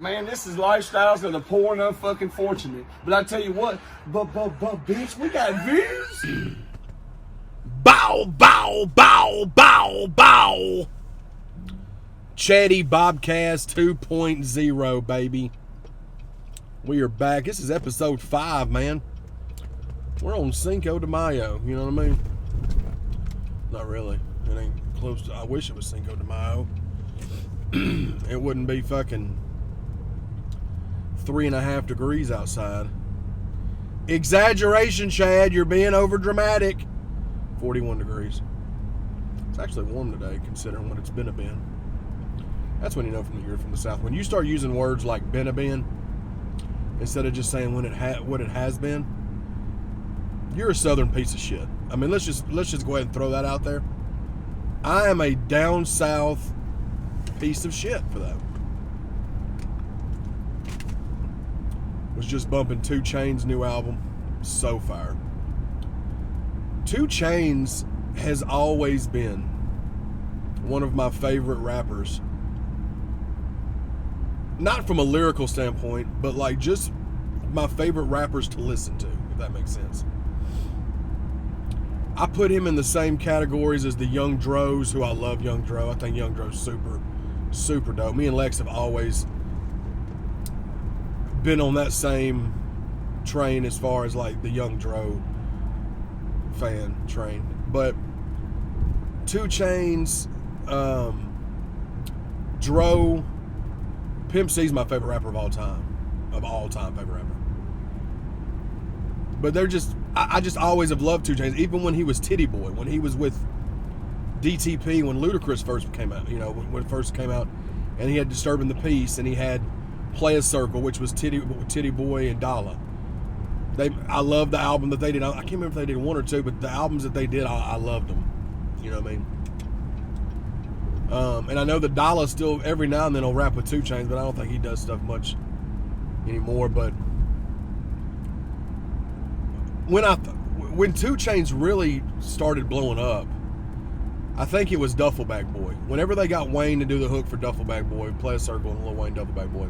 Man, this is lifestyles of the poor and unfucking fortunate. But I tell you what, but bitch, we got views. Bow, bow, bow, bow, bow. Chaddy Bobcast 2.0, baby. We are back. This is episode 5, man. We're on Cinco de Mayo, you know what I mean? Not really. It ain't close to, I wish it was Cinco de Mayo. It wouldn't be fucking 3.5 degrees outside. Exaggeration, Chad. You're being over dramatic. 41 degrees. It's actually warm today, considering what it's been. That's when you know you're from the South. When you start using words like been instead of just saying what it has been, you're a Southern piece of shit. I mean, let's just go ahead and throw that out there. I am a down South piece of shit for that. Was just bumping 2 Chainz' new album. So fire. 2 Chainz has always been one of my favorite rappers. Not from a lyrical standpoint, but like just my favorite rappers to listen to, if that makes sense. I put him in the same categories as the Young Dros, who I love Young Dro. I think Young Dro's super, super dope. Me and Lex have always been on that same train as far as like the Young Dro fan train. But 2 Chainz, Dro, Pimp C's my favorite rapper of all time. Favorite rapper. But they're just, I just always have loved 2 Chainz, even when he was Titty Boy, when he was with DTP, when Ludacris first came out, you know, when it first came out, and he had Disturbing the Peace, and he had Play a Circle, which was Titty Boy and Dollar. I love the album that they did. I can't remember if they did 1 or 2, but the albums that they did, I loved them. You know what I mean? And I know that Dollar still every now and then will rap with 2 Chainz, but I don't think he does stuff much anymore. But when 2 Chainz really started blowing up, I think it was Duffel Bag Boy. Whenever they got Wayne to do the hook for Duffel Bag Boy, Play a Circle and Lil Wayne Duffel Bag Boy,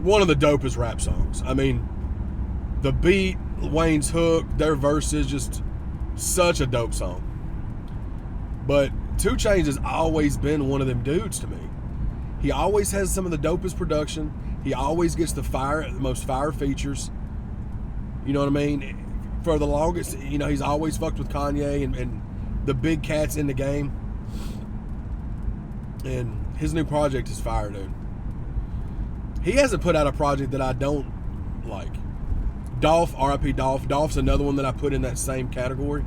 one of the dopest rap songs. I mean, the beat, Wayne's hook, their verses, just such a dope song. But 2 Chainz has always been one of them dudes to me. He always has some of the dopest production. He always gets the most fire features. You know what I mean? For the longest, you know, he's always fucked with Kanye and the big cats in the game. And his new project is fire, dude. He hasn't put out a project that I don't like. Dolph, R.I.P. Dolph. Dolph's another one that I put in that same category.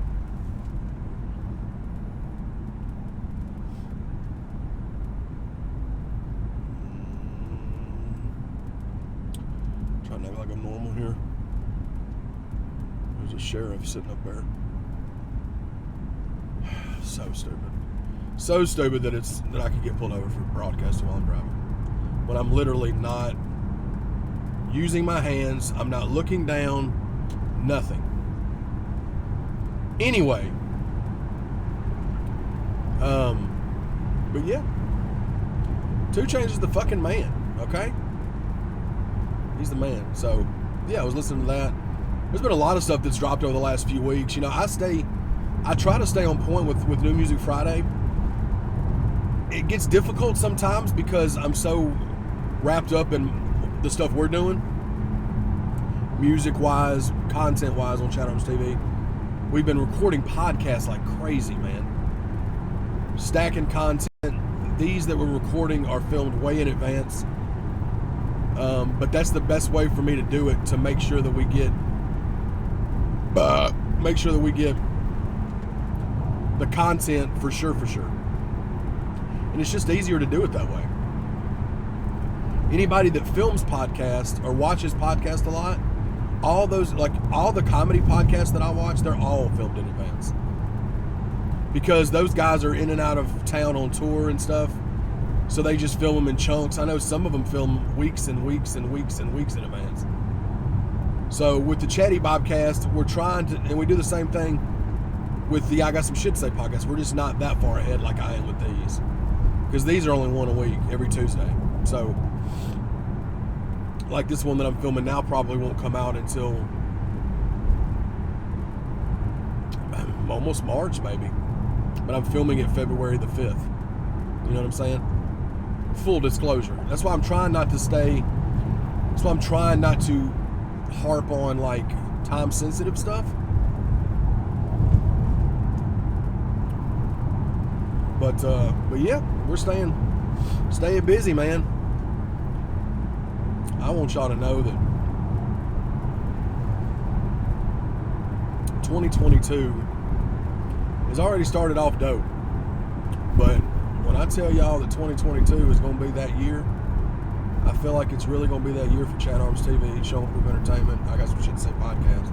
Trying to act like I'm normal here. There's a sheriff sitting up there. So stupid. So stupid that I could get pulled over for broadcasting while I'm driving. When I'm literally not using my hands, I'm not looking down, nothing. Anyway, but yeah, 2 Chainz is the fucking man, okay? He's the man. So, yeah, I was listening to that. There's been a lot of stuff that's dropped over the last few weeks. You know, I try to stay on point with New Music Friday. It gets difficult sometimes because I'm so wrapped up in the stuff we're doing, music-wise, content-wise on ChadArmesTV. We've been recording podcasts like crazy, man. Stacking content. These that we're recording are filmed way in advance. But that's the best way for me to do it, to make sure that we get the content for sure. And it's just easier to do it that way. Anybody that films podcasts or watches podcasts a lot, all the comedy podcasts that I watch, they're all filmed in advance. Because those guys are in and out of town on tour and stuff, so they just film them in chunks. I know some of them film weeks and weeks and weeks and weeks in advance. So with the Chaddy Bobcast, we're trying to, and we do the same thing with the I Got Some Shit to Say podcast. We're just not that far ahead like I am with these. because these are only one a week, every Tuesday. So, like this one that I'm filming now probably won't come out until almost March, maybe. But I'm filming it February the 5th. You know what I'm saying? Full disclosure. That's why I'm trying not to harp on like time sensitive stuff. But yeah, we're staying busy, man. I want y'all to know that 2022 has already started off dope. But when I tell y'all that 2022 is going to be that year, I feel like it's really going to be that year for ChadArmesTV, Showing Proof Entertainment. I got some shit to say, podcast.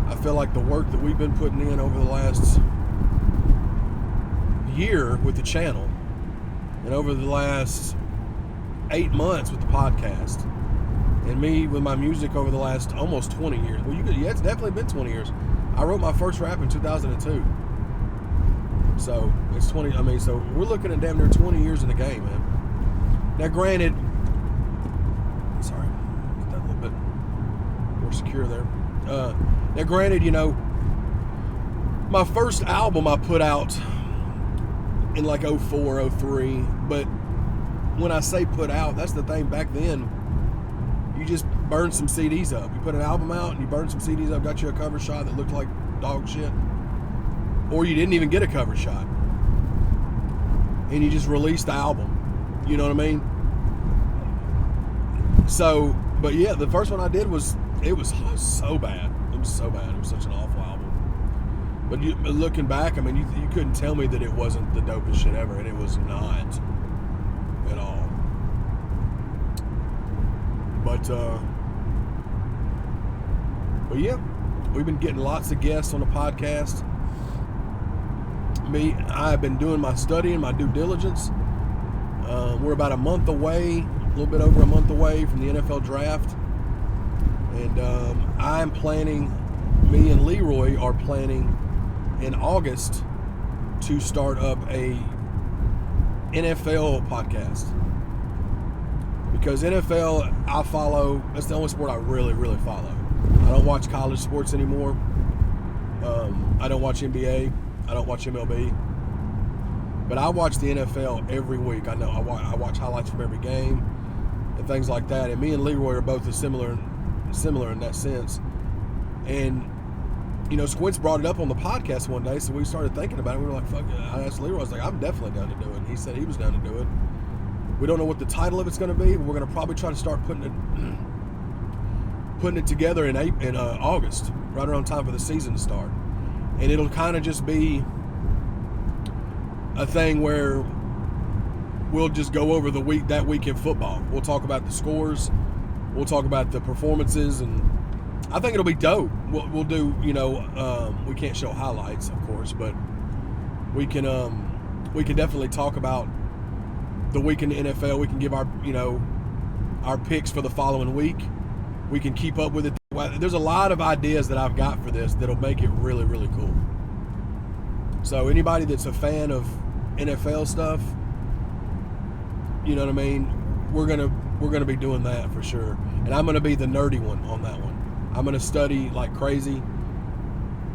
I feel like the work that we've been putting in over the last year with the channel and over the last 8 months with the podcast and me with my music over the last almost 20 years. Well, it's definitely been 20 years. I wrote my first rap in 2002. So it's 20. I mean, so we're looking at damn near 20 years in the game, man. Now, granted, sorry, get that a little bit more secure there. Now, granted, you know, my first album I put out in like 04, 03, but when I say put out, that's the thing. Back then, you just burned some CDs up. You put an album out and you burned some CDs up, got you a cover shot that looked like dog shit, or you didn't even get a cover shot, and you just released the album. You know what I mean? So, but yeah, the first one I did was so bad. It was so bad. It was such an awful album. But looking back, I mean, you couldn't tell me that it wasn't the dopest shit ever, and it was not at all. But yeah, we've been getting lots of guests on the podcast. I've been doing my studying, my due diligence. We're about a month away, a little bit over a month away from the NFL draft. And I'm planning, me and Leroy are planning in August to start up a NFL podcast. Because NFL, I follow, that's the only sport I really, really follow. I don't watch college sports anymore. I don't watch NBA. I don't watch MLB. But I watch the NFL every week. I know I watch highlights from every game and things like that. And me and Leroy are both similar in that sense. And, you know, Squints brought it up on the podcast one day, so we started thinking about it. We were like, fuck it. I asked Leroy, I was like, I'm definitely down to do it. And he said he was down to do it. We don't know what the title of it's going to be, but we're going to probably try to start putting it together in August, right around time for the season to start. And it'll kind of just be a thing where we'll just go over that week in football. We'll talk about the scores. We'll talk about the performances, and I think it'll be dope. We'll do, you know, we can't show highlights, of course, but we can definitely talk about the week in the NFL. We can give our picks for the following week. We can keep up with it. There's a lot of ideas that I've got for this that'll make it really, really cool. So anybody that's a fan of NFL stuff, you know what I mean, we're gonna be doing that for sure. And I'm gonna be the nerdy one on that one. I'm gonna study like crazy,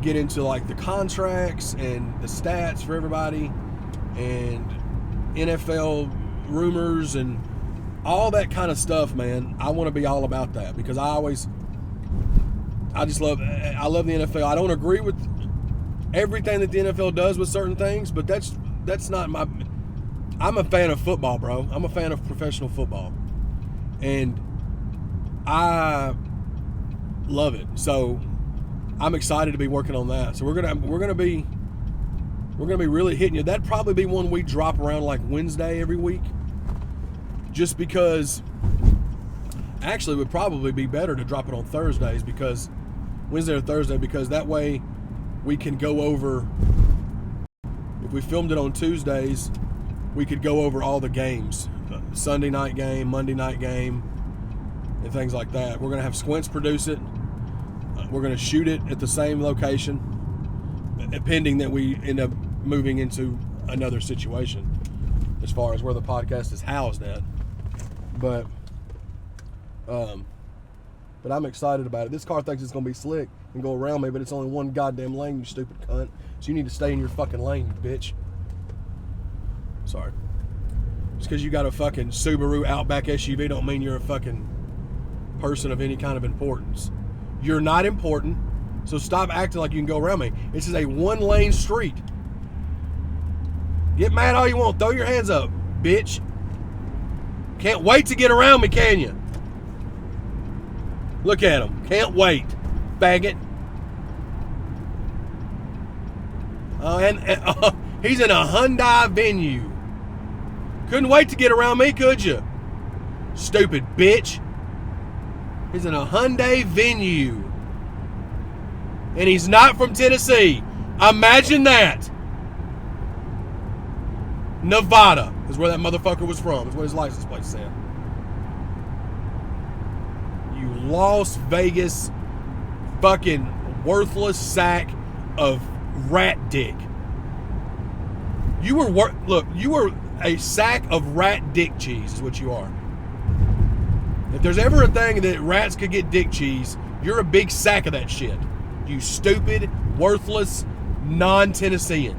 get into like the contracts and the stats for everybody, and NFL rumors and all that kind of stuff, man. I want to be all about that because I love the NFL. I don't agree with everything that the NFL does with certain things, but that's not my. I'm a fan of football, bro. I'm a fan of professional football, and I love it. So I'm excited to be working on that. So we're gonna be really hitting you. That'd probably be one we drop around like Wednesday every week, just because. Actually, it would probably be better to drop it on Thursdays, because Wednesday or Thursday, because that way we can go over. If we filmed it on Tuesdays, we could go over all the games, Sunday night game, Monday night game, and things like that. We're gonna have Squints produce it. We're gonna shoot it at the same location, pending that we end up moving into another situation. as far as where the podcast is housed at. But I'm excited about it. This car thinks it's going to be slick and go around me, but it's only one goddamn lane, you stupid cunt. So you need to stay in your fucking lane, you bitch. Sorry. Just because you got a fucking Subaru Outback SUV don't mean you're a fucking person of any kind of importance. You're not important, so stop acting like you can go around me. This is a one-lane street. Get mad all you want. Throw your hands up, bitch. Can't wait to get around me, can you? Look at him. Can't wait, faggot. He's in a Hyundai Venue. Couldn't wait to get around me, could you? Stupid bitch. He's in a Hyundai Venue. And he's not from Tennessee. Imagine that. Nevada is where that motherfucker was from. Is what his license plate said. You Las Vegas fucking worthless sack of rat dick. You were a sack of rat dick cheese is what you are. If there's ever a thing that rats could get dick cheese, you're a big sack of that shit. You stupid, worthless, non-Tennessean.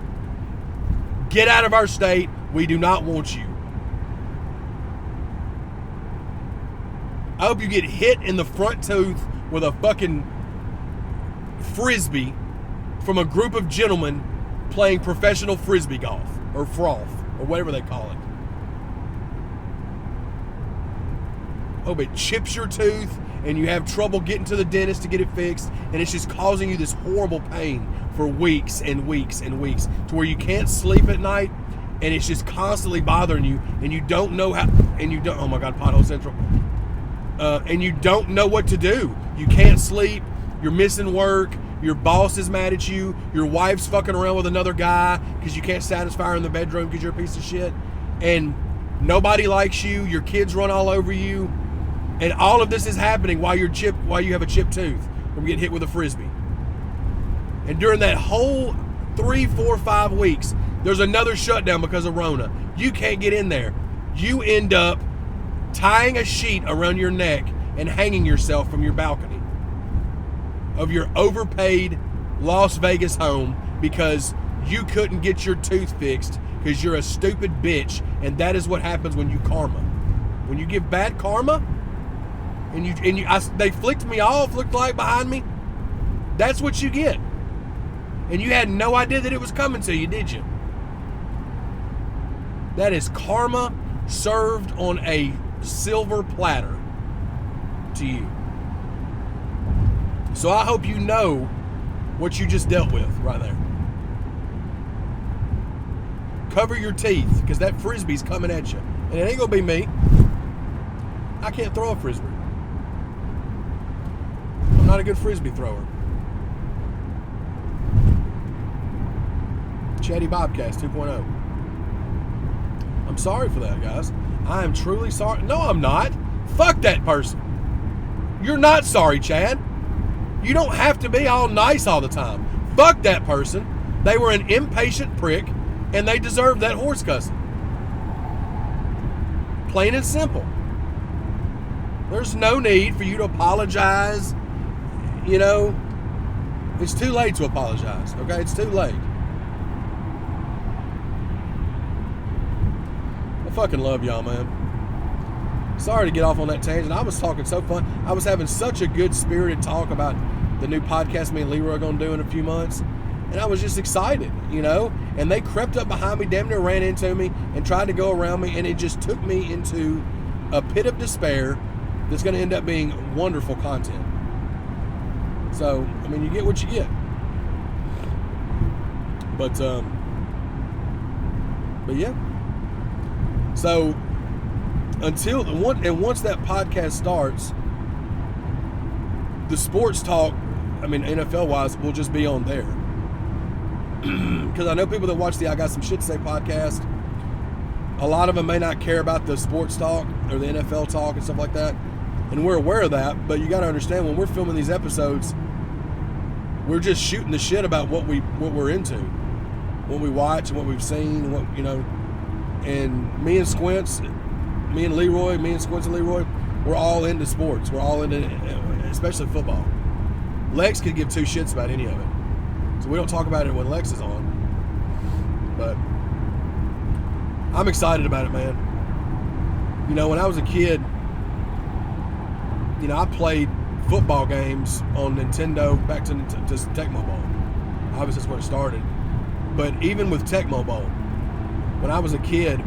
Get out of our state. We do not want you. I hope you get hit in the front tooth with a fucking Frisbee from a group of gentlemen playing professional Frisbee golf or froth or whatever they call it. Hope it chips your tooth and you have trouble getting to the dentist to get it fixed, and it's just causing you this horrible pain for weeks and weeks and weeks to where you can't sleep at night, and it's just constantly bothering you, and you don't know how, and you don't, oh my God, Pothole Central, and you don't know what to do. You can't sleep, you're missing work, your boss is mad at you, your wife's fucking around with another guy because you can't satisfy her in the bedroom because you're a piece of shit, and nobody likes you, your kids run all over you, and all of this is happening while you have a chipped tooth from getting hit with a Frisbee. And during that whole 3, 4, 5 weeks, there's another shutdown because of Rona. You can't get in there. You end up tying a sheet around your neck and hanging yourself from your balcony of your overpaid Las Vegas home because you couldn't get your tooth fixed because you're a stupid bitch, and that is what happens when you karma. When you give bad karma, they flicked me off, looked like behind me. That's what you get. And you had no idea that it was coming to you, did you? That is karma served on a silver platter to you. So I hope you know what you just dealt with right there. Cover your teeth, because that Frisbee's coming at you. And it ain't gonna be me. I can't throw a Frisbee. I'm not a good Frisbee thrower. Chaddy Bobcast 2.0. I'm sorry for that, guys. I am truly sorry. No, I'm not. Fuck that person. You're not sorry, Chad. You don't have to be all nice all the time. Fuck that person. They were an impatient prick, and they deserve that horse cussing. Plain and simple. There's no need for you to apologize. You know, it's too late to apologize, okay? It's too late. I fucking love y'all, man. Sorry to get off on that tangent. I was talking so fun. I was having such a good spirited talk about the new podcast me and Leroy are going to do in a few months. And I was just excited, you know? And they crept up behind me, damn near ran into me, and tried to go around me. And it just took me into a pit of despair that's going to end up being wonderful content. So, I mean, you get what you get. But yeah. So, once that podcast starts, the sports talk, I mean, NFL-wise, will just be on there. Because I know people that watch the I Got Some Shit to Say podcast, a lot of them may not care about the sports talk or the NFL talk and stuff like that. And we're aware of that, but you got to understand, when we're filming these episodes, we're just shooting the shit about what we're into, what we watch and what we've seen, what, you know. And me and Squints and Leroy, we're all into sports. We're all into, especially football. Lex could give two shits about any of it. So we don't talk about it when Lex is on. But I'm excited about it, man. You know, when I was a kid, you know, I played football games on Nintendo back to Tecmo Bowl. Obviously, that's where it started. But even with Tecmo Bowl, when I was a kid,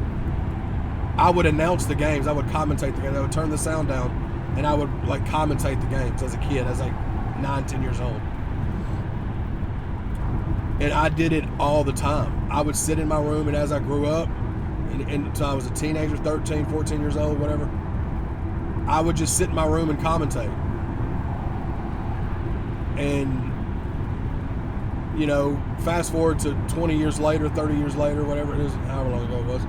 I would announce the games. I would commentate the games. I would turn the sound down, and I would like commentate the games as a kid. I was like 9, 10 years old. And I did it all the time. I would sit in my room, and as I grew up, and until I was a teenager, 13, 14 years old, whatever, I would just sit in my room and commentate. And, you know, fast forward to 20 years later, 30 years later, whatever it is, however long ago it was,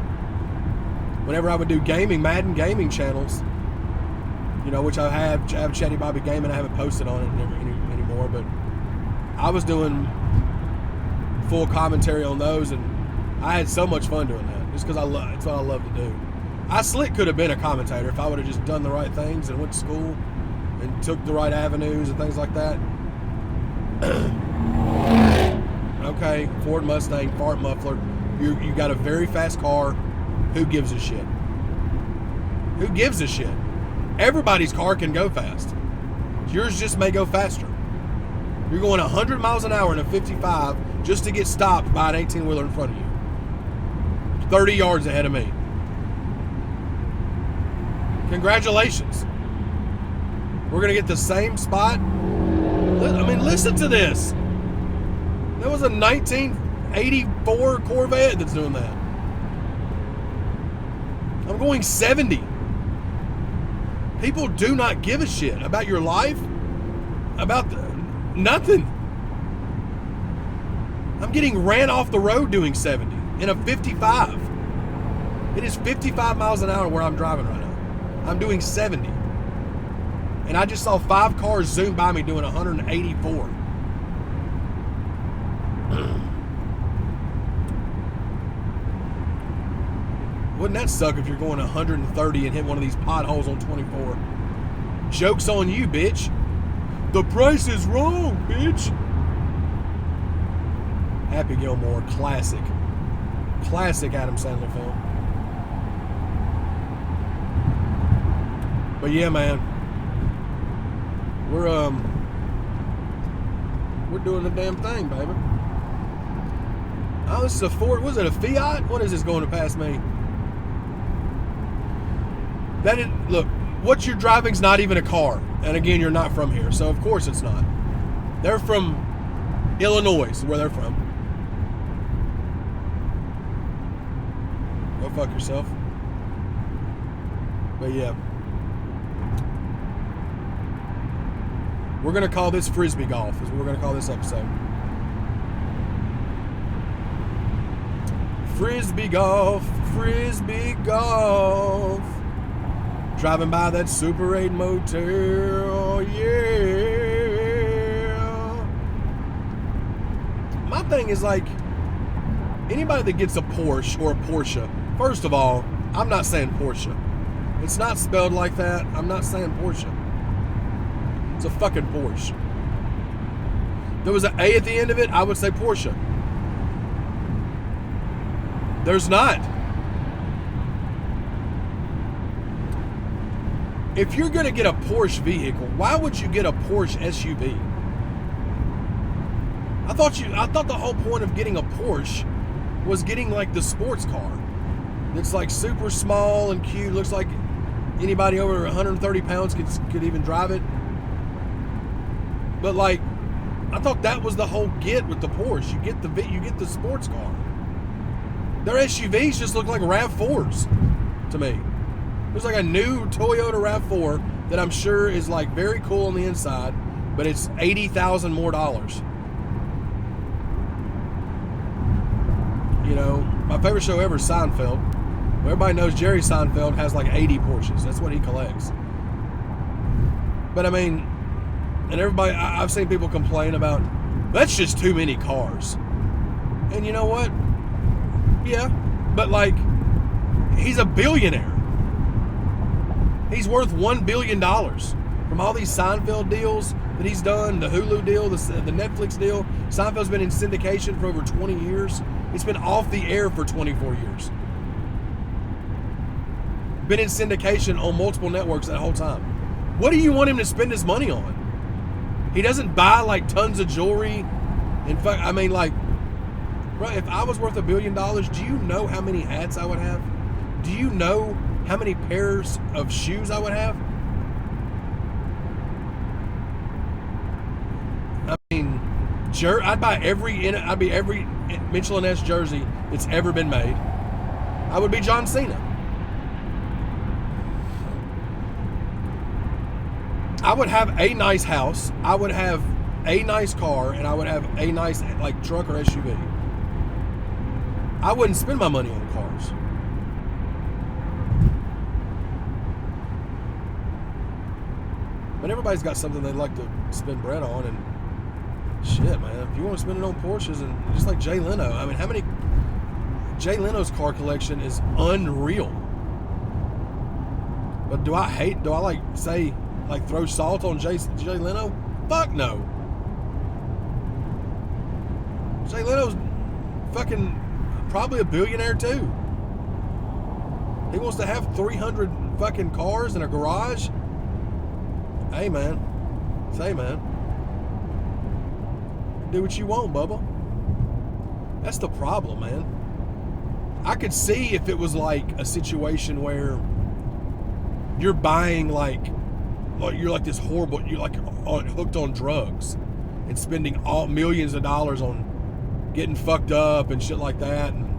whenever I would do Madden gaming channels, you know, which I have Chaddy Bobby Gaming. I haven't posted on it anymore, but I was doing full commentary on those, and I had so much fun doing that just because it's what I love to do. I slick could have been a commentator if I would have just done the right things and went to school and took the right avenues and things like that. Okay, Ford Mustang, fart muffler. You got a very fast car. Who gives a shit? Who gives a shit? Everybody's car can go fast. Yours just may go faster. You're going 100 miles an hour in a 55 just to get stopped by an 18-wheeler in front of you. 30 yards ahead of me. Congratulations. We're going to get the same spot. I mean, listen to this. That was a 1984 Corvette that's doing that. I'm going 70. People do not give a shit about your life, about nothing. I'm getting ran off the road doing 70 in a 55. It is 55 miles an hour where I'm driving right now. I'm doing 70. And I just saw 5 cars zoom by me doing 184. Wouldn't that suck if you're going 130 and hit one of these potholes on 24? Joke's on you, bitch. The price is wrong, bitch. Happy Gilmore, classic Adam Sandler film. But yeah, man, we're doing the damn thing, baby. Oh, this is a Ford. Was it a Fiat? What is this going to pass me? Look, what you're driving's not even a car. And again, you're not from here, so of course it's not. They're from Illinois, is where they're from. Go fuck yourself. But yeah. We're going to call this Frisbee Golf, is what we're going to call this episode. Frisbee Golf, Frisbee Golf. Driving by that Super 8 motel, yeah. My thing is like, anybody that gets a Porsche or a Porsche, first of all, I'm not saying Porsche. It's not spelled like that. I'm not saying Porsche. It's a fucking Porsche. If there was an A at the end of it, I would say Porsche. There's not. If you're going to get a Porsche vehicle, why would you get a Porsche SUV? I thought the whole point of getting a Porsche was getting like the sports car. It's like super small and cute. Looks like anybody over 130 pounds could even drive it. But like, I thought that was the whole get with the Porsche. You get the sports car. Their SUVs just look like RAV4s to me. There's like a new Toyota RAV4 that I'm sure is like very cool on the inside, but it's $80,000 more. You know, my favorite show ever is Seinfeld. Well, everybody knows Jerry Seinfeld has like 80 Porsches. That's what he collects. But I mean, and everybody, I've seen people complain about, that's just too many cars. And you know what? Yeah, but like, He's a billionaire. He's worth $1 billion from all these Seinfeld deals that he's done, the Hulu deal, the Netflix deal. Seinfeld's been in syndication for over 20 years. It's been off the air for 24 years. Been in syndication on multiple networks that whole time. What do you want him to spend his money on? He doesn't buy like tons of jewelry. In fact, I mean, like, bro, if I was worth $1 billion, do you know how many hats I would have? Do you know how many pairs of shoes I would have? I mean, I'd be every Mitchell & Ness jersey that's ever been made. I would be John Cena. I would have a nice house. I would have a nice car, and I would have a nice like truck or SUV. I wouldn't spend my money on cars. But everybody's got something they'd like to spend bread on, and shit, man. If you want to spend it on Porsches, and just like Jay Leno, I mean, Jay Leno's car collection is unreal. But do I throw salt on Jay Leno? Fuck no. Jay Leno's fucking probably a billionaire too. He wants to have 300 fucking cars in a garage. Hey man. Say man. Do what you want, Bubba. That's the problem, man. I could see if it was like a situation where you're buying you're like this horrible, you're like hooked on drugs and spending all millions of dollars on getting fucked up and shit like that, and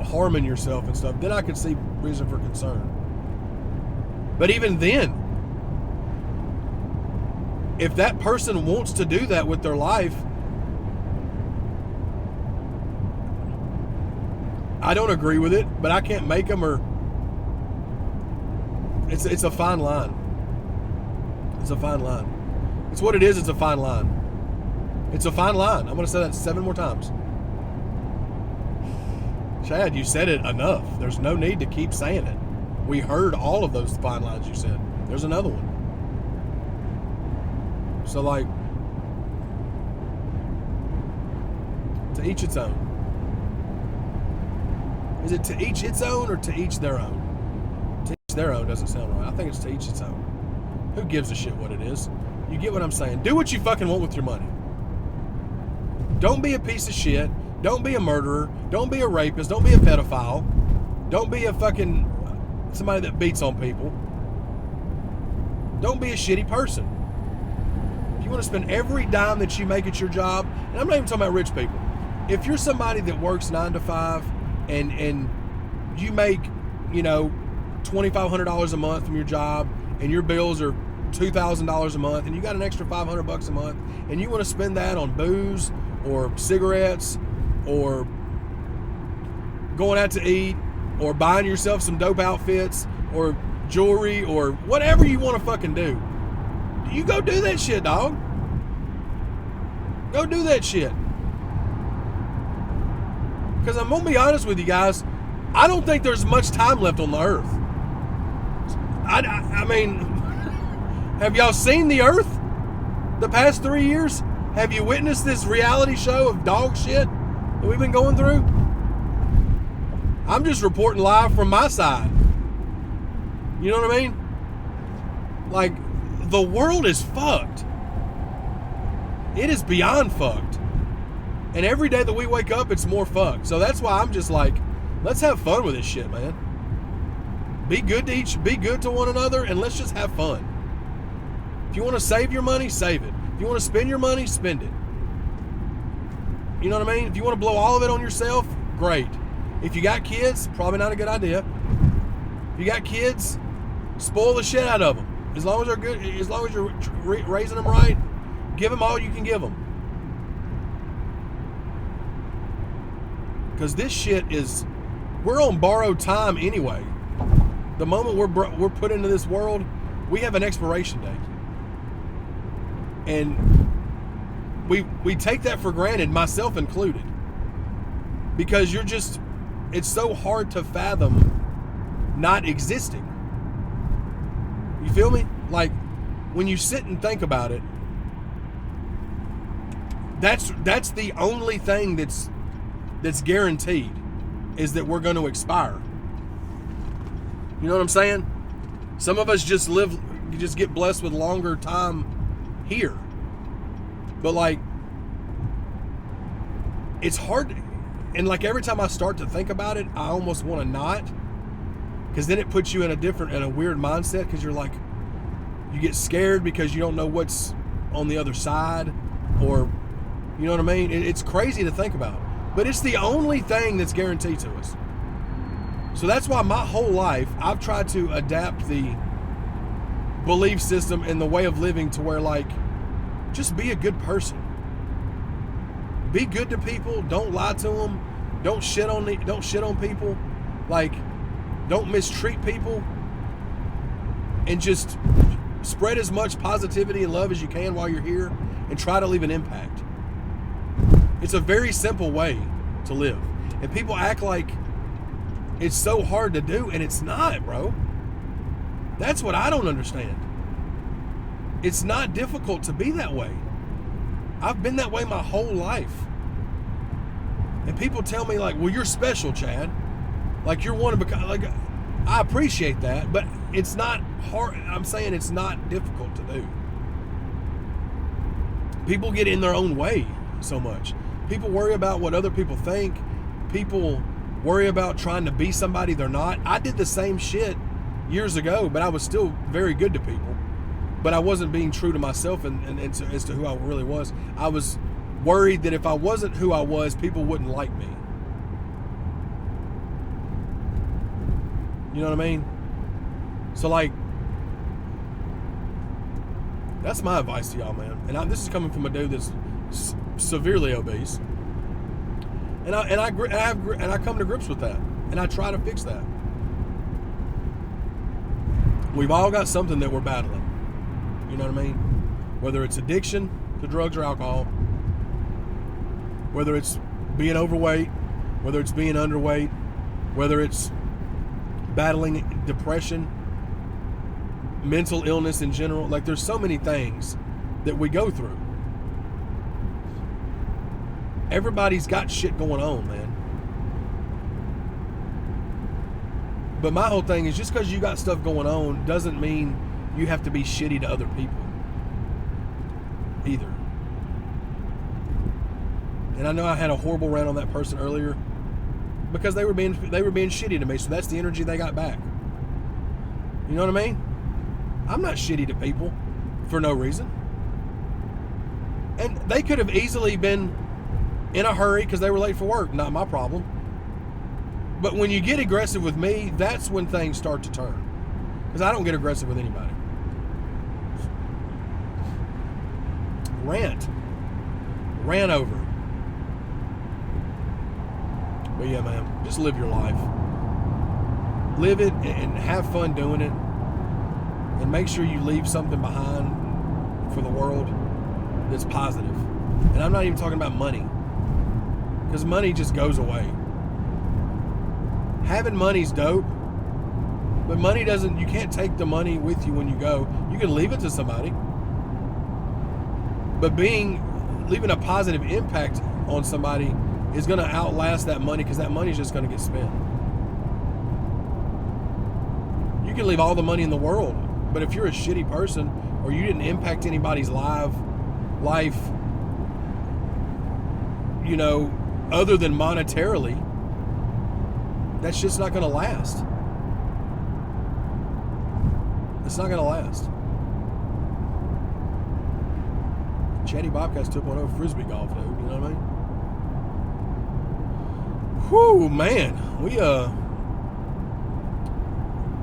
harming yourself and stuff. Then I could see reason for concern. But even then, if that person wants to do that with their life, I don't agree with it, but I can't make them, or it's a fine line. It's a fine line. It's what it is. It's a fine line. It's a fine line. I'm going to say that 7 more times. Chad, you said it enough. There's no need to keep saying it. We heard all of those fine lines you said. There's another one. So, to each its own. Is it to each its own or to each their own? To each their own doesn't sound right. I think it's to each its own. Who gives a shit what it is? You get what I'm saying? Do what you fucking want with your money. Don't be a piece of shit. Don't be a murderer. Don't be a rapist. Don't be a pedophile. Don't be a fucking somebody that beats on people. Don't be a shitty person. If you want to spend every dime that you make at your job, and I'm not even talking about rich people. If you're somebody that works 9 to 5 and you make, $2,500 a month from your job, and your bills are $2,000 a month, and you got an extra $500 a month, and you want to spend that on booze or cigarettes or going out to eat or buying yourself some dope outfits or jewelry or whatever you want to fucking do, you go do that shit, dog. Go do that shit. Because I'm going to be honest with you guys, I don't think there's much time left on the earth. I mean, have y'all seen the earth the past 3 years? Have you witnessed this reality show of dog shit that we've been going through? I'm just reporting live from my side. You know what I mean? Like, the world is fucked. It is beyond fucked. And every day that we wake up, it's more fucked. So that's why I'm just like, let's have fun with this shit, man. Be good to one another, and let's just have fun. If you want to save your money, save it. If you want to spend your money, spend it. You know what I mean? If you want to blow all of it on yourself, great. If you got kids, probably not a good idea. If you got kids, spoil the shit out of them. As long as they're good, as long as you're raising them right, give them all you can give them. Because this shit we're on borrowed time anyway. The moment we're put into this world, we have an expiration date. And we take that for granted, myself included. because it's so hard to fathom not existing. You feel me? Like, when you sit and think about it, that's the only thing that's guaranteed, is that we're going to expire. You know what I'm saying? Some of us just get blessed with longer time here. But like, it's hard, and like every time I start to think about it, I almost want to not, because then it puts you in a weird mindset, because you're like, you get scared because you don't know what's on the other side, or, you know what I mean? It's crazy to think about, but it's the only thing that's guaranteed to us. So that's why my whole life I've tried to adapt the belief system and the way of living to where, like, just be a good person. Be good to people. Don't lie to them. Don't shit on people. Like, don't mistreat people. And just spread as much positivity and love as you can while you're here, and try to leave an impact. It's a very simple way to live. And people act like it's so hard to do, and it's not, bro. That's what I don't understand. It's not difficult to be that way. I've been that way my whole life. And people tell me, like, well, you're special, Chad. Like, you're one of a kind. Like, I appreciate that, but it's not hard. I'm saying it's not difficult to do. People get in their own way so much. People worry about what other people think. People worry about trying to be somebody they're not. I did the same shit years ago, but I was still very good to people. But I wasn't being true to myself and as to who I really was. I was worried that if I wasn't who I was, people wouldn't like me. You know what I mean? So, like, that's my advice to y'all, man. And this is coming from a dude that's severely obese. And I come to grips with that, and I try to fix that. We've all got something that we're battling. You know what I mean? Whether it's addiction to drugs or alcohol, whether it's being overweight, whether it's being underweight, whether it's battling depression, mental illness in general. Like, there's so many things that we go through. Everybody's got shit going on, man. But my whole thing is, just because you got stuff going on doesn't mean you have to be shitty to other people either. And I know I had a horrible rant on that person earlier because they were being shitty to me, so that's the energy they got back. You know what I mean? I'm not shitty to people for no reason. And they could have easily been in a hurry because they were late for work. Not my problem. But when you get aggressive with me, that's when things start to turn. Because I don't get aggressive with anybody. Ran over. But yeah, man, just live your life. Live it and have fun doing it. And make sure you leave something behind for the world that's positive. And I'm not even talking about money. Because money just goes away. Having money's dope. But money doesn't, you can't take the money with you when you go. You can leave it to somebody. But leaving a positive impact on somebody is going to outlast that money, because that money is just going to get spent. You can leave all the money in the world, but if you're a shitty person or you didn't impact anybody's life, you know, other than monetarily, that's just not going to last. It's not going to last. Chaddy Bobcast 2.0 Frisbee golf, dude. You know what I mean? Whew, man. We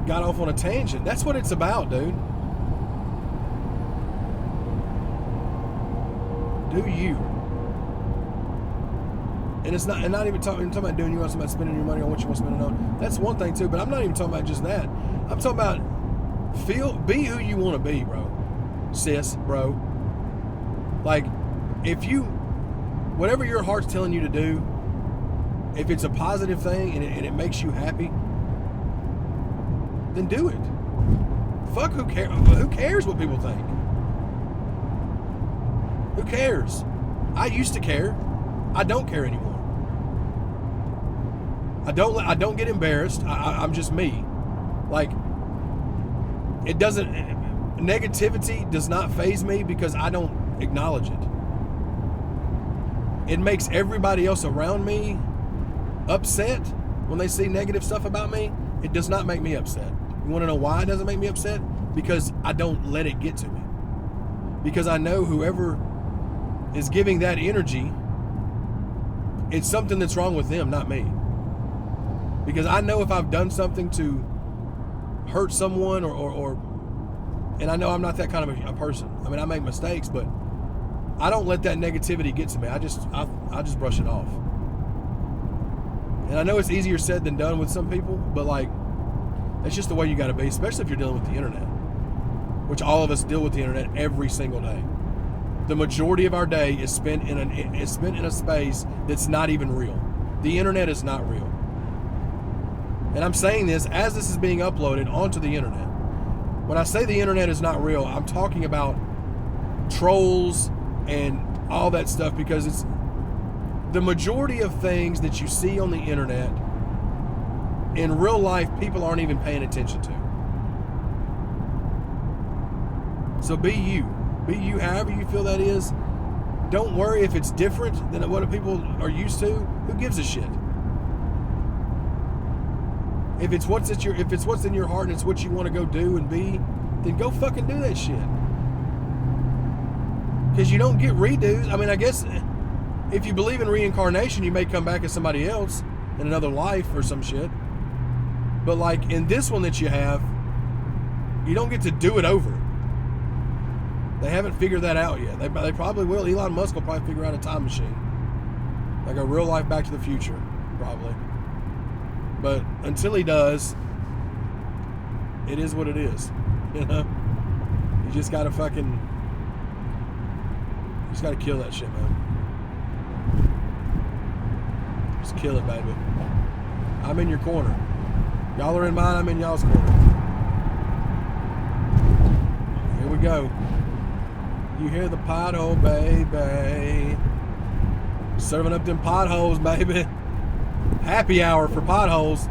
got off on a tangent. That's what it's about, dude. Do you? And it's not even talking about doing you want somebody spending your money on what you want to spend it on. That's one thing too, but I'm not even talking about just that. I'm talking about be who you want to be, bro. Sis, bro. Like, whatever your heart's telling you to do, If it's a positive thing and it makes you happy, then do it. Fuck, who cares what people think? Who cares? I used to care. I don't care anymore. I don't get embarrassed. I'm just me. Like, it doesn't, negativity does not faze me because I don't acknowledge it. It makes everybody else around me upset when they see negative stuff about me. It does not make me upset. You want to know why it doesn't make me upset? Because I don't let it get to me. Because I know whoever is giving that energy, it's something that's wrong with them, not me. Because I know if I've done something to hurt someone or and I know I'm not that kind of a person. I mean, I make mistakes, but I don't let that negativity get to me. I just brush it off. And I know it's easier said than done with some people, but like, that's just the way you got to be, especially if you're dealing with the internet, which all of us deal with the internet every single day. The majority of our day is spent in a space that's not even real. The internet is not real. And I'm saying this as this is being uploaded onto the internet. When I say the internet is not real, I'm talking about trolls and all that stuff, because it's the majority of things that you see on the internet in real life, people aren't even paying attention to. So be you. Be you however you feel that is. Don't worry if it's different than what people are used to. Who gives a shit? If it's what's in your heart and it's what you want to go do and be, then go fucking do that shit. Because you don't get redos. I mean, I guess if you believe in reincarnation, you may come back as somebody else in another life or some shit. But like in this one that you have, you don't get to do it over. They haven't figured that out yet. They probably will. Elon Musk will probably figure out a time machine. Like a real life Back to the Future, probably. But until he does, it is what it is. You know? You just gotta kill that shit, man. Just kill it, baby. I'm in your corner. Y'all are in mine, I'm in y'all's corner. Here we go. You hear the pothole, baby. Serving up them potholes, baby. Happy hour for potholes.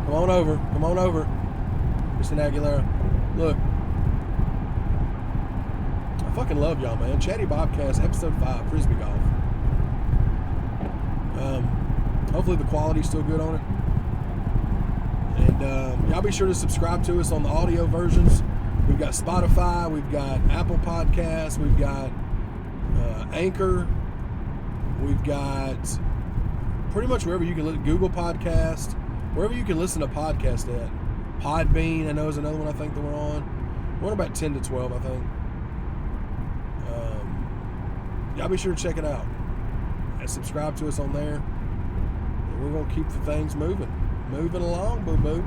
Come on over. Come on over. Christina Aguilera. Look. I fucking love y'all, man. Chaddy Bobcast, Ep.5, Frisbee golf. Hopefully the quality's still good on it. And y'all be sure to subscribe to us on the audio versions. We've got Spotify. We've got Apple Podcasts. We've got Anchor. We've got pretty much wherever you can Google Podcast, wherever you can listen to podcasts at. Podbean, I know, is another one I think that we're on. We're on about 10 to 12, I think. Y'all be sure to check it out and subscribe to us on there. And we're going to keep the things moving along, boo-boo.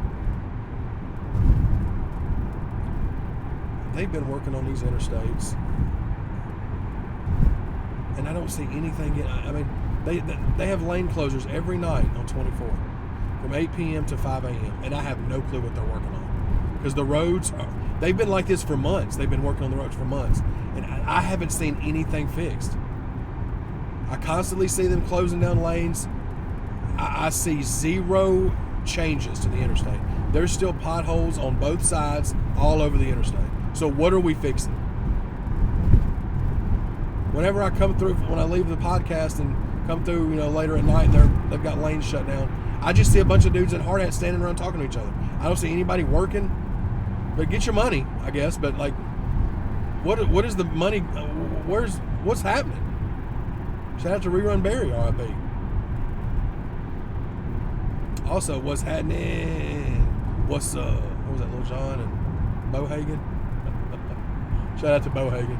They've been working on these interstates, and I don't see anything. I mean, they have lane closures every night on 24 from 8 p.m. to 5 a.m. and I have no clue what they're working on, because the roads they've been like this for months. They've been working on the roads for months, and I haven't seen anything fixed. I constantly see them closing down lanes. I see zero changes to the interstate. There's still potholes on both sides all over the interstate. So what are we fixing? Whenever I come through, when I leave the podcast and come through, later at night, and they've got lanes shut down, I just see a bunch of dudes in hard hats standing around talking to each other. I don't see anybody working. But get your money, I guess. But like, what is the money? What's happening? Shout out to Rerun Barry, R.I.P. Also, what's happening? What's what was that, Lil Jon and Bo Hagen? Shout out to Bo Hagen.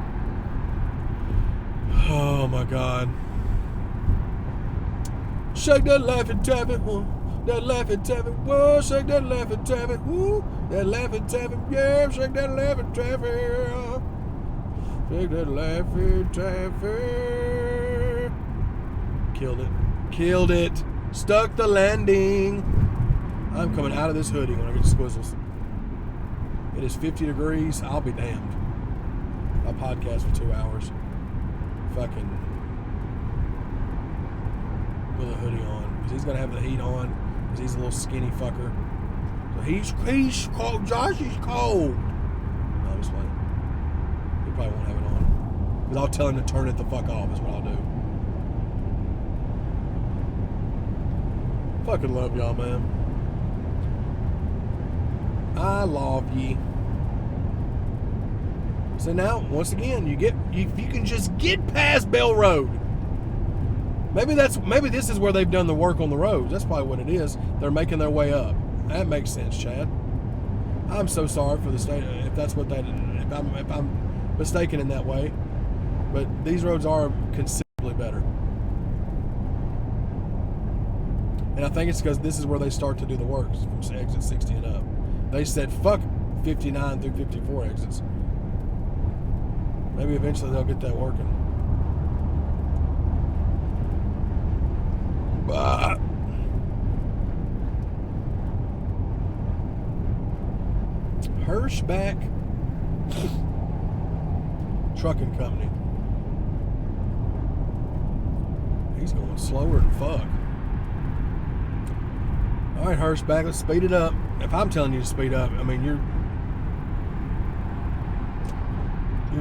Oh my God. Shake that laughing taffy, that laughing taffy, whoa, shake that laughing taffy, woo, that laughing taffy, yeah, shake that laughing taffy, shake that laughing taffy. Killed it. Stuck the landing. I'm coming out of this hoodie when I get to Squizzles. It is 50 degrees. I'll be damned. I podcast for 2 hours. Fucking with a hoodie on. Because he's going to have the heat on. Because he's a little skinny fucker. So he's cold. Josh is cold. No, I'm just playing. He probably won't have it on. Because I'll tell him to turn it the fuck off is what I'll do. Fucking love y'all, man. I love ye. So now, once again, you can just get past Bell Road. Maybe this is where they've done the work on the roads. That's probably what it is. They're making their way up. That makes sense, Chad. I'm so sorry for the state if I'm mistaken in that way. But these roads are considerably better. And I think it's because this is where they start to do the works from exit 60 and up. They said fuck 59 through 54 exits. Maybe eventually they'll get that working. But Hirschback Trucking Company. He's going slower than fuck. All right, Hirschback, let's speed it up. If I'm telling you to speed up, I mean you're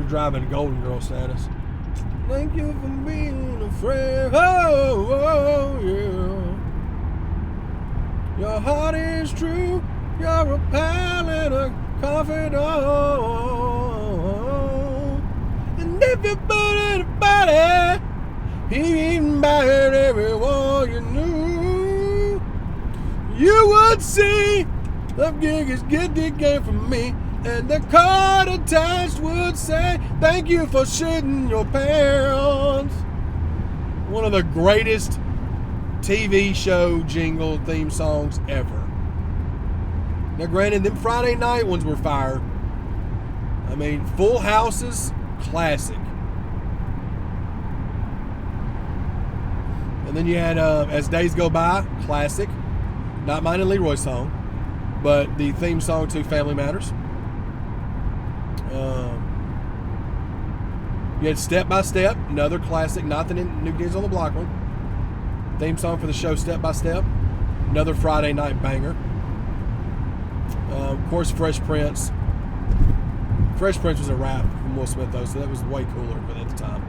driving Golden Girl status. Thank you for being a friend. Oh, yeah. Your heart is true. You're a pal and a confidant. And if you put it about it, he ain't by everyone you knew. You would see the gig is get the game from me. And the card attached would say, thank you for shitting your pants. One of the greatest TV show jingle theme songs ever. Now granted, them Friday night ones were fire. I mean, Full Houses, classic. And then you had As Days Go By, classic. Not mine and Leroy's song, but the theme song to Family Matters. You had Step by Step, another classic, not the New Kids on the Block one. Theme song for the show Step by Step, another Friday night banger. Of course, Fresh Prince. Fresh Prince was a rap from Will Smith, though, so that was way cooler at the time.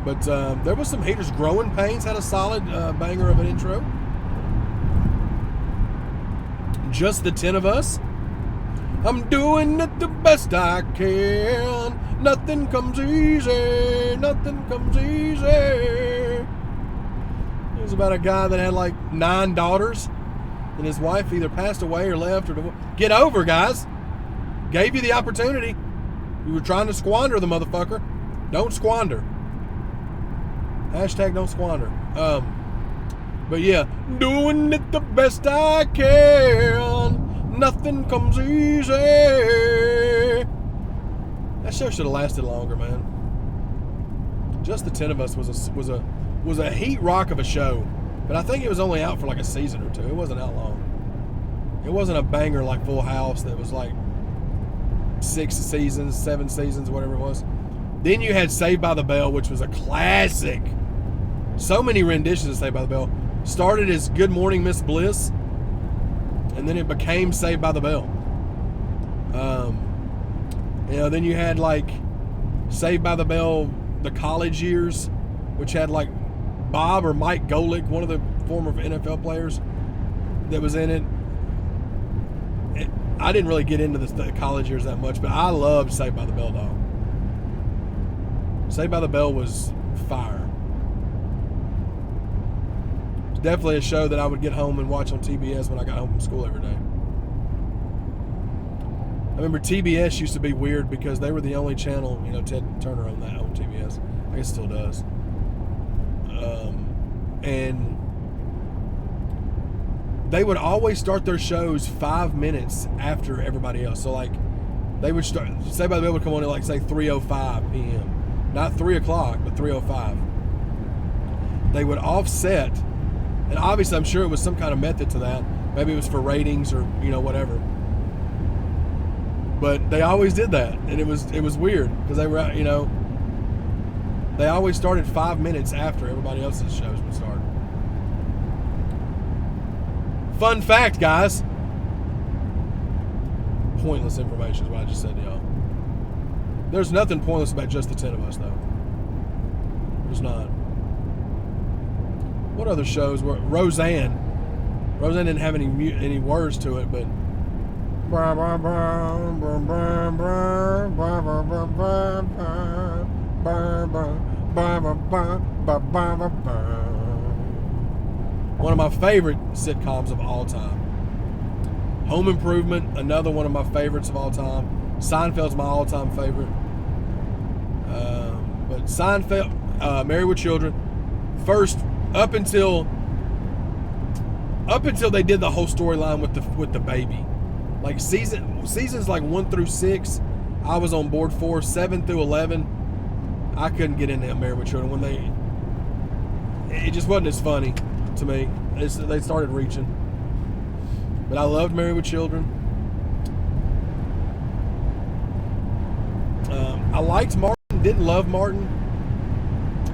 But there was some heaters. Growing Pains had a solid banger of an intro. Just the 10 of Us. I'm doing it the best I can. Nothing comes easy. Nothing comes easy. It was about a guy that had like 9 daughters, and his wife either passed away or left or divorced. Get over, guys. Gave you the opportunity. You were trying to squander the motherfucker. Don't squander. Hashtag don't squander. But yeah, doing it the best I can. Nothing comes easy. That show should have lasted longer, man. Just the 10 of Us was a heat rock of a show, but I think it was only out for like a season or two. It wasn't out long. It wasn't a banger like Full House that was like 6 seasons, 7 seasons, whatever it was. Then you had Saved by the Bell, which was a classic. So many renditions of Saved by the Bell. Started as Good Morning Miss Bliss, and then it became Saved by the Bell. Then you had like Saved by the Bell, the college years, which had like Bob or Mike Golick, one of the former NFL players that was in it. I didn't really get into the college years that much, but I loved Saved by the Bell, dog. Saved by the Bell was fire. It's definitely a show that I would get home and watch on TBS when I got home from school every day. I remember TBS used to be weird because they were the only channel, Ted Turner owned that on TBS. I guess it still does. And they would always start their shows 5 minutes after everybody else. So like they would start, Saved by the Bell would come on at like say 3:05 p.m. Not 3 o'clock, but 3:05. They would offset And obviously, I'm sure it was some kind of method to that. Maybe it was for ratings or, whatever. But they always did that. And it was weird because they were, they always started 5 minutes after everybody else's shows would start. Fun fact, guys. Pointless information is what I just said to y'all. There's nothing pointless about just the 10 of us, though. There's not. What other shows were Roseanne? Roseanne didn't have any words to it, but one of my favorite sitcoms of all time. Home Improvement, another one of my favorites of all time. Seinfeld's my all-time favorite. But Seinfeld, Married with Children, first up until they did the whole storyline with the baby. Like seasons like 1 through 6, I was on board for. 7 through 11, I couldn't get into Married with Children it just wasn't as funny to me. They started reaching. But I loved Married with Children. I liked Martin, didn't love Martin.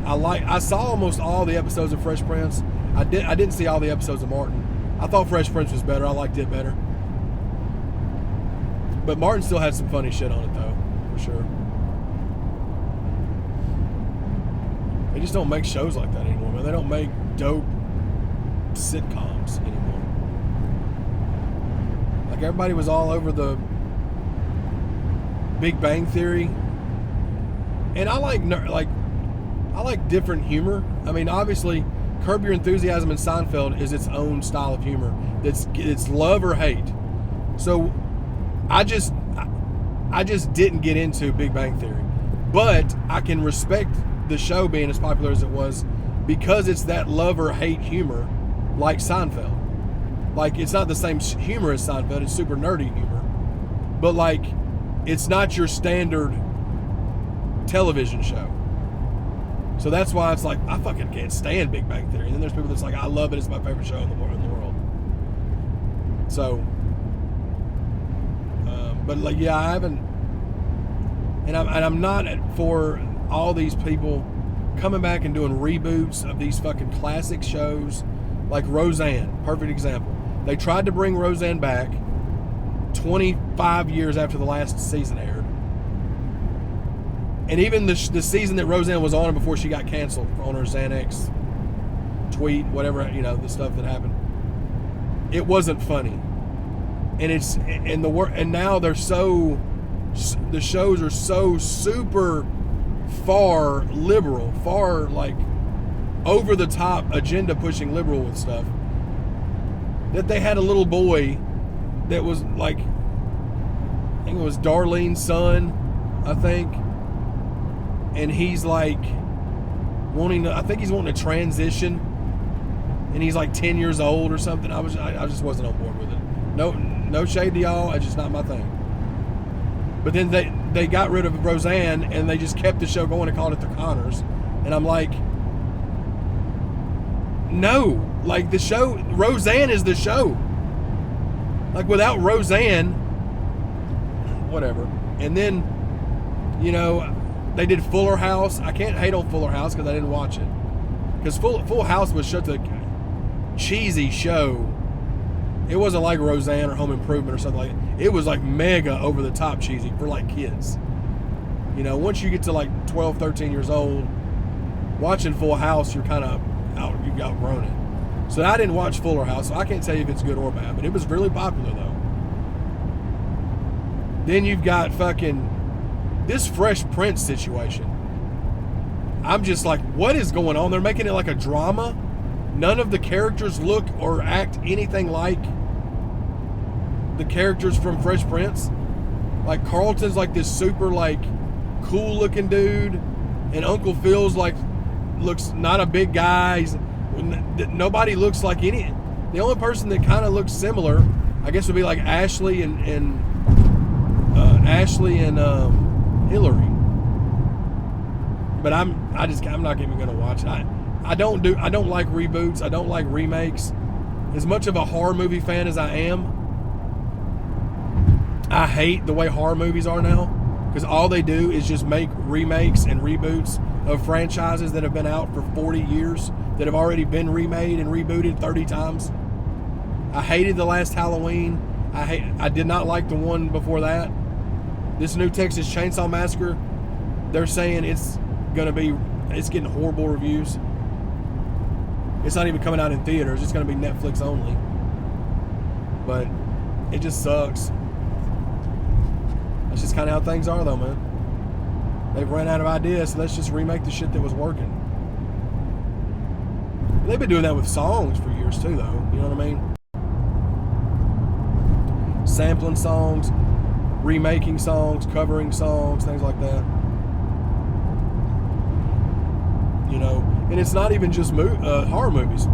I saw almost all the episodes of Fresh Prince. I didn't see all the episodes of Martin. I thought Fresh Prince was better. I liked it better. But Martin still had some funny shit on it though, for sure. They just don't make shows like that anymore, man. They don't make dope sitcoms anymore. Like everybody was all over the Big Bang Theory. And I like different humor. I mean, obviously, Curb Your Enthusiasm and Seinfeld is its own style of humor. It's love or hate. So I just didn't get into Big Bang Theory. But I can respect the show being as popular as it was because it's that love or hate humor like Seinfeld. Like, it's not the same humor as Seinfeld. It's super nerdy humor. But, like, it's not your standard television show. So that's why it's like, I fucking can't stand Big Bang Theory. And then there's people that's like, I love it. It's my favorite show in the world. So, but like, yeah, I haven't, and I'm not for all these people coming back and doing reboots of these fucking classic shows, like Roseanne, perfect example. They tried to bring Roseanne back 25 years after the last season aired. And even the season that Roseanne was on before she got canceled on her Xanax tweet, whatever, the stuff that happened, it wasn't funny. And now the shows are so super far liberal, far like over the top agenda pushing liberal with stuff, that they had a little boy that was like, I think it was Darlene's son, I think. And he's like I think he's wanting to transition, and he's like 10 years old or something. I just wasn't on board with it. No shade to y'all, it's just not my thing. But then they got rid of Roseanne and they just kept the show going and called it The Connors. And I'm like, no, like the show, Roseanne is the show. Like without Roseanne, whatever. And then, they did Fuller House. I can't hate on Fuller House because I didn't watch it. Because Full House was such a cheesy show. It wasn't like Roseanne or Home Improvement or something like that. It was like mega over the top cheesy for like kids. Once you get to like 12, 13 years old, watching Full House, you're kind of you've outgrown it. So I didn't watch Fuller House, so I can't tell you if it's good or bad, but it was really popular though. Then you've got fucking this Fresh Prince situation. I'm just like, what is going on? They're making it like a drama. None of the characters look or act anything like the characters from Fresh Prince. Like Carlton's like this super like cool looking dude, and Uncle Phil's like looks not a big guy. Nobody looks like any. The only person that kind of looks similar, I guess, would be like Ashley and Hillary. But I'm not even gonna watch it. I don't like reboots. I don't like remakes. As much of a horror movie fan as I am, I hate the way horror movies are now, because all they do is just make remakes and reboots of franchises that have been out for 40 years, that have already been remade and rebooted 30 times. I hated the last Halloween. I did not like the one before that. This new Texas Chainsaw Massacre, they're saying it's getting horrible reviews. It's not even coming out in theaters. It's going to be Netflix only. But it just sucks. That's just kind of how things are, though, man. They've run out of ideas, so let's just remake the shit that was working. They've been doing that with songs for years, too, though. You know what I mean? Sampling songs, remaking songs, covering songs, things like that. You know, and it's not even just horror movies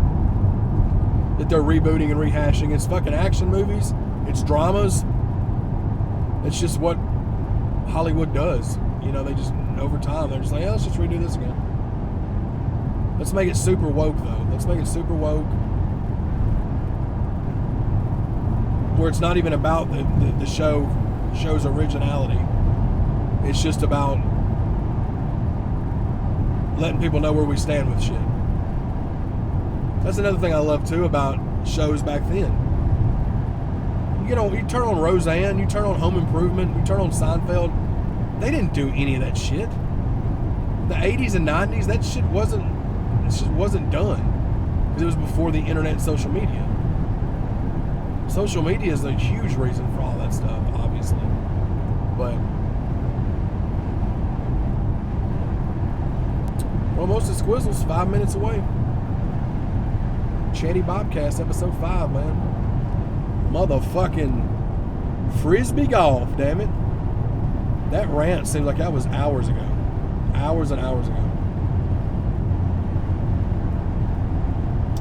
that they're rebooting and rehashing. It's fucking action movies. It's dramas. It's just what Hollywood does. You know, they just, over time, they're just like, let's just redo this again. Let's make it super woke, though. Let's make it super woke, where it's not even about the show's originality. It's just about letting people know where we stand with shit. That's another thing I love, too, about shows back then. You turn on Roseanne, you turn on Home Improvement, you turn on Seinfeld. They didn't do any of that shit. The 80s and 90s, that shit wasn't done. Because it was before the internet and social media. Social media is a huge reason for all that stuff, obviously. But we're almost at Squizzles, 5 minutes away. Chaddy Bobcast, episode 5, man. Motherfucking Frisbee golf, damn it. That rant seemed like that was hours ago. Hours and hours ago.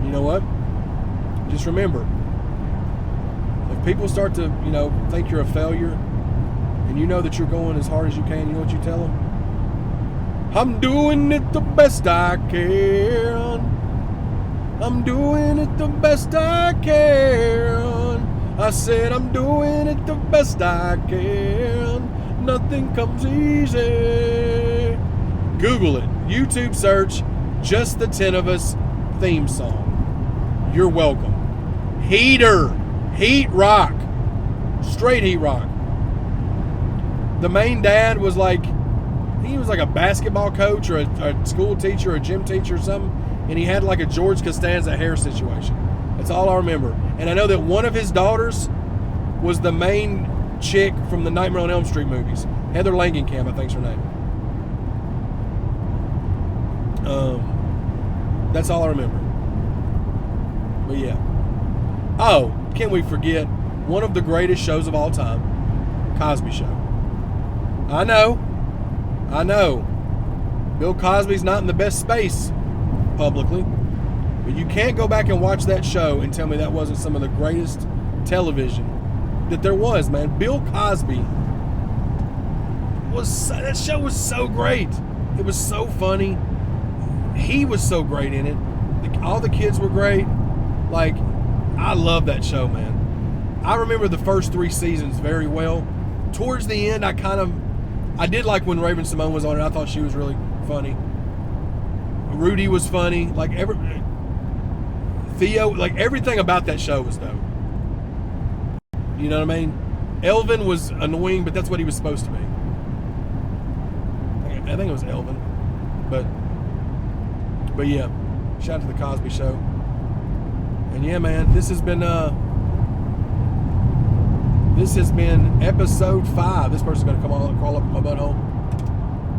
You know what? Just remember, if people start to, think you're a failure, and you know that you're going as hard as you can, you know what you tell them? I'm doing it the best I can. I'm doing it the best I can. I said I'm doing it the best I can. Nothing comes easy. Google it. YouTube search Just the 10 of Us theme song. You're welcome. Heater. Heat rock. Straight heat rock. The main dad was like, he was like a basketball coach or a school teacher or a gym teacher or something, and he had like a George Costanza hair situation. That's all I remember. And I know that one of his daughters was the main chick from the Nightmare on Elm Street movies. Heather Langenkamp, I think's her name. That's all I remember. But yeah. Oh, can't we forget one of the greatest shows of all time, Cosby Show. I know. Bill Cosby's not in the best space publicly, but you can't go back and watch that show and tell me that wasn't some of the greatest television that there was, man. Bill Cosby that show was so great. It was so funny. He was so great in it. All the kids were great. Like, I love that show, man. I remember the first 3 seasons very well. Towards the end, I did like when Raven Simone was on it. I thought she was really funny. Rudy was funny. Like Theo, like everything about that show was dope. You know what I mean? Elvin was annoying, but that's what he was supposed to be. I think it was Elvin. But yeah, shout out to the Cosby Show. And yeah, man, this has been episode 5. This person's gonna crawl up my butthole.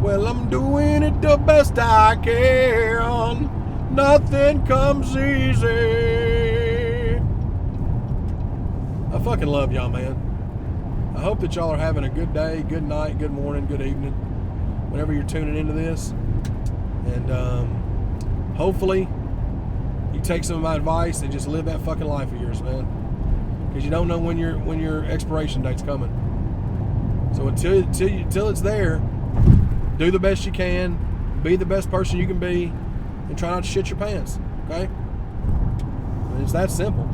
Well, I'm doing it the best I can. Nothing comes easy. I fucking love y'all, man. I hope that y'all are having a good day, good night, good morning, good evening, whenever you're tuning into this. And hopefully you take some of my advice and just live that fucking life of yours, man. Because you don't know when your expiration date's coming. So until it's there, do the best you can, be the best person you can be, and try not to shit your pants. Okay? It's that simple.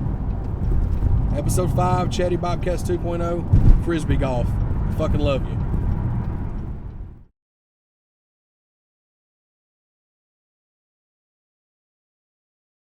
Episode 5, Chaddy Bobcast 2.0, Frisbee golf. I fucking love you.